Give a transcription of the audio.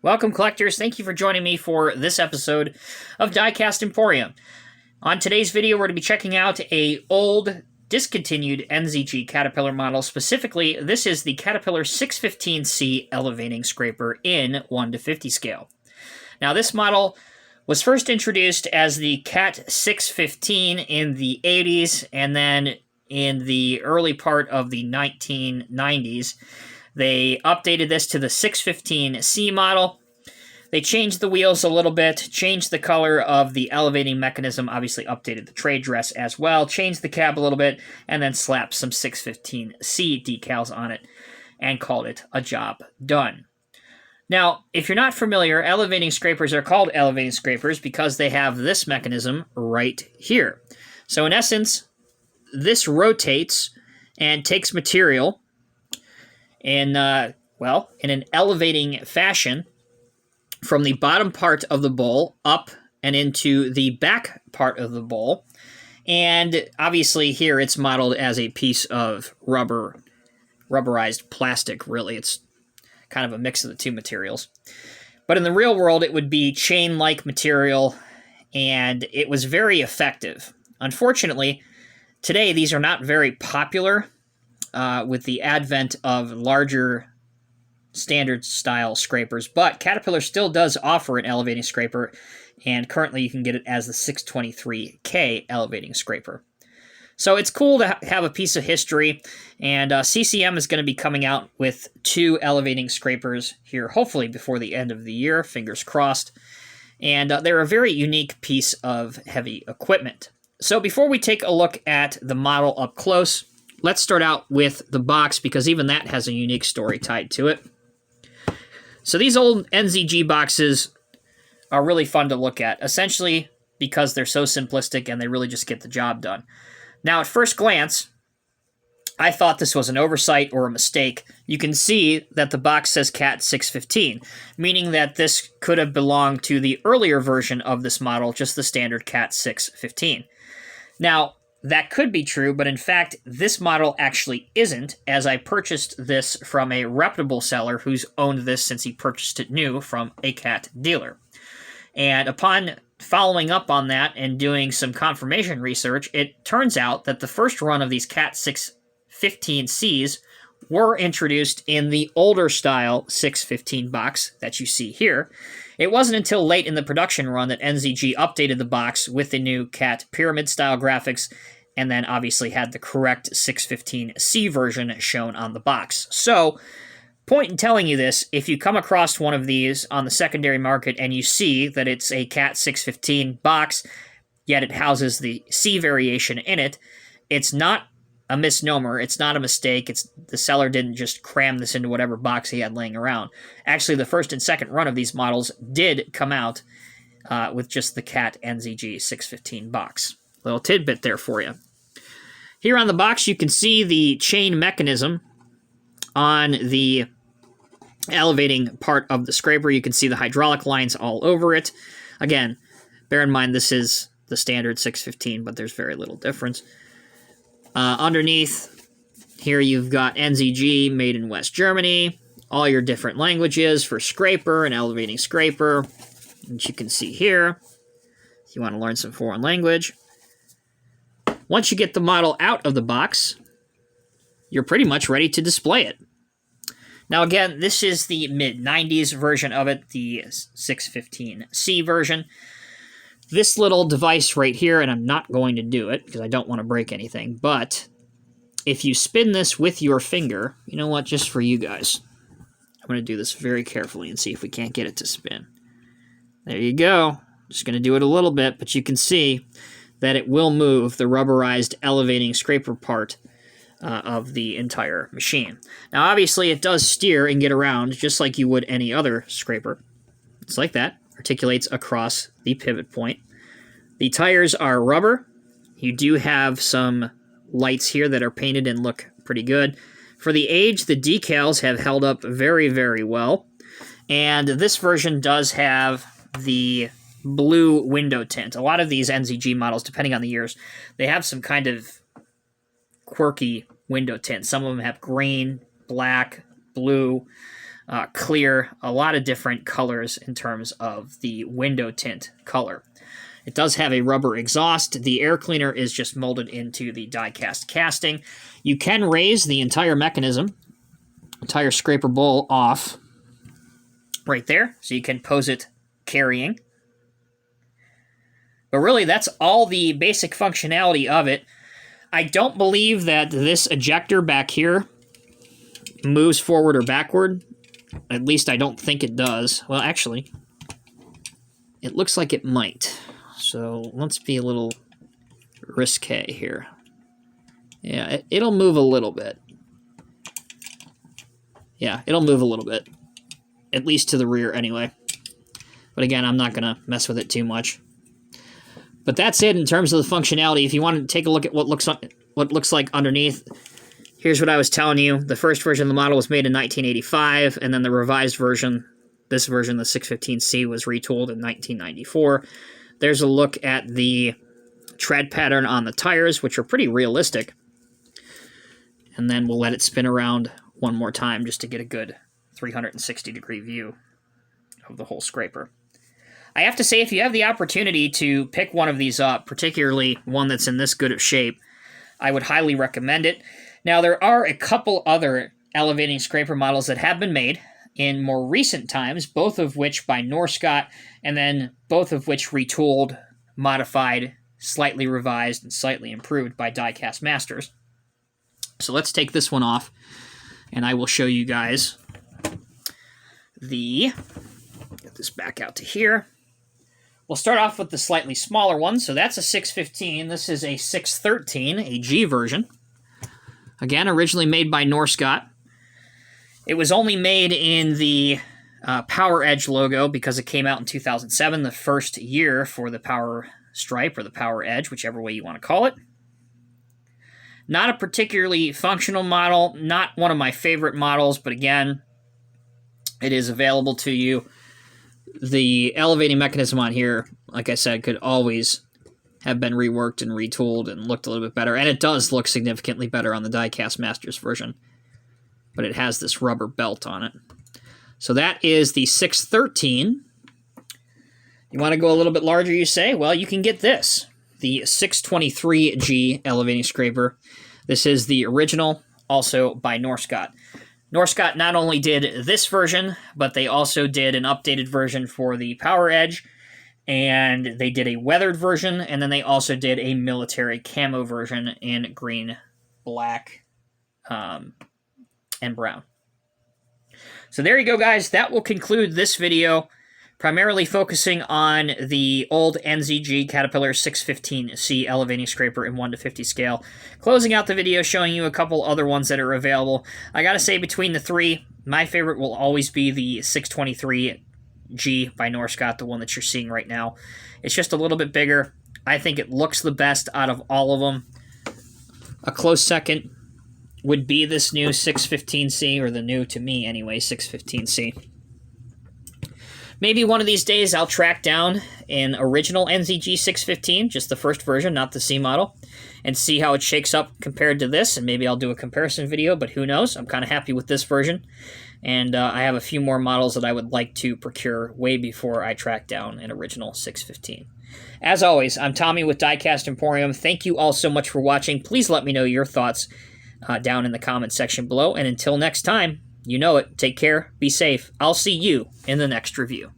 Welcome, collectors. Thank you for joining me for this episode of Diecast Emporium. On today's video, we're going to be checking out a old, discontinued NZG Caterpillar model. Specifically, this is the Caterpillar 615C elevating scraper in 1:50 scale. Now, this model was first introduced as the Cat 615 in the 80s, and then in the early part of the 1990s, they updated this to the 615C model. They changed the wheels a little bit, changed the color of the elevating mechanism, obviously updated the trade dress as well, changed the cab a little bit, and then slapped some 615C decals on it and called it a job done. Now, if you're not familiar, elevating scrapers are called elevating scrapers because they have this mechanism right here. So in essence, this rotates and takes material in an elevating fashion from the bottom part of the bowl up and into the back part of the bowl. And obviously here it's modeled as a piece of rubberized plastic, really. It's kind of a mix of the two materials. But in the real world, it would be chain-like material, and it was very effective. Unfortunately, today these are not very popular. With the advent of larger standard style scrapers, but Caterpillar still does offer an elevating scraper, and currently you can get it as the 623K elevating scraper. So it's cool to have a piece of history, and CCM is going to be coming out with 2 elevating scrapers here, hopefully before the end of the year, fingers crossed, and they're a very unique piece of heavy equipment. So before we take a look at the model up close, let's start out with the box, because even that has a unique story tied to it. So these old NZG boxes are really fun to look at, essentially because they're so simplistic and they really just get the job done. Now, at first glance, I thought this was an oversight or a mistake. You can see that the box says Cat 615, meaning that this could have belonged to the earlier version of this model, just the standard Cat 615. Now, that could be true, but in fact, this model actually isn't, as I purchased this from a reputable seller who's owned this since he purchased it new from a Cat dealer. And upon following up on that and doing some confirmation research, it turns out that the first run of these Cat 615Cs were introduced in the older style 615 box that you see here. It wasn't until late in the production run that NZG updated the box with the new Cat pyramid-style graphics, and then obviously had the correct 615C version shown on the box. So, point in telling you this, if you come across one of these on the secondary market and you see that it's a Cat 615 box, yet it houses the C variation in it, it's not a misnomer, it's not a mistake, the seller didn't just cram this into whatever box he had laying around. Actually, the first and second run of these models did come out with just the Cat NZG 615 box. Little tidbit there for you. Here on the box, you can see the chain mechanism on the elevating part of the scraper. You can see the hydraulic lines all over it. Again, bear in mind this is the standard 615, but there's very little difference. Underneath, here you've got NZG, made in West Germany, all your different languages for scraper and elevating scraper, which you can see here, if you want to learn some foreign language. Once you get the model out of the box, you're pretty much ready to display it. Now again, this is the mid-90s version of it, the 615C version. This little device right here, and I'm not going to do it because I don't want to break anything, but if you spin this with your finger, you know what, just for you guys, I'm going to do this very carefully and see if we can't get it to spin. There you go. Just going to do it a little bit, but you can see that it will move the rubberized elevating scraper part of the entire machine. Now, obviously, it does steer and get around just like you would any other scraper. It's like that. Articulates across the pivot point. The tires are rubber. You do have some lights here that are painted and look pretty good. For the age, the decals have held up very, very well. And this version does have the blue window tint. A lot of these NZG models, depending on the years, they have some kind of quirky window tint. Some of them have green, black, blue. clear, a lot of different colors in terms of the window tint color. It does have a rubber exhaust. The air cleaner is just molded into the die-cast casting. You can raise the entire mechanism, entire scraper bowl off right there, so you can pose it carrying. But really, that's all the basic functionality of it. I don't believe that this ejector back here moves forward or backward. At least I don't think it does. Well, actually, it looks like it might. So let's be a little risque here. Yeah, it'll move a little bit. Yeah, it'll move a little bit. At least to the rear anyway. But again, I'm not going to mess with it too much. But that's it in terms of the functionality. If you want to take a look at what looks like underneath, here's what I was telling you. The first version of the model was made in 1985, and then the revised version, this version, the 615C, was retooled in 1994. There's a look at the tread pattern on the tires, which are pretty realistic. And then we'll let it spin around one more time just to get a good 360-degree view of the whole scraper. I have to say, if you have the opportunity to pick one of these up, particularly one that's in this good of shape, I would highly recommend it. Now, there are a couple other elevating scraper models that have been made in more recent times, both of which by Norscot, and then both of which retooled, modified, slightly revised, and slightly improved by Diecast Masters. So let's take this one off, and I will show you guys get this back out to here. We'll start off with the slightly smaller one. So that's a 615. This is a 613, a G version. Again, originally made by Norscot. It was only made in the Power Edge logo because it came out in 2007, the first year for the Power Stripe or the Power Edge, whichever way you want to call it. Not a particularly functional model, not one of my favorite models, but again, it is available to you. The elevating mechanism on here, like I said, could always have been reworked and retooled and looked a little bit better, and it does look significantly better on the Diecast Masters version. But it has this rubber belt on it. So that is the 613. You want to go a little bit larger, you say? Well, you can get this, the 623G elevating scraper. This is the original, also by Norscot. Norscot not only did this version, but they also did an updated version for the Power Edge, and they did a weathered version, and then they also did a military camo version in green, black, and brown. So there you go, guys. That will conclude this video, primarily focusing on the old NZG Caterpillar 615C elevating scraper in 1:50 scale. Closing out the video, showing you a couple other ones that are available. I gotta say, between the three, my favorite will always be the 623G by Norscot, the one that you're seeing right now. It's just a little bit bigger. I think it looks the best out of all of them. A close second would be this new 615C, or the new, to me anyway, 615C. Maybe one of these days I'll track down an original NZG 615, just the first version, not the C model, and see how it shakes up compared to this, and maybe I'll do a comparison video, but who knows? I'm kind of happy with this version, and I have a few more models that I would like to procure way before I track down an original 615. As always, I'm Tommy with Diecast Emporium. Thank you all so much for watching. Please let me know your thoughts down in the comment section below, and until next time, you know it. Take care. Be safe. I'll see you in the next review.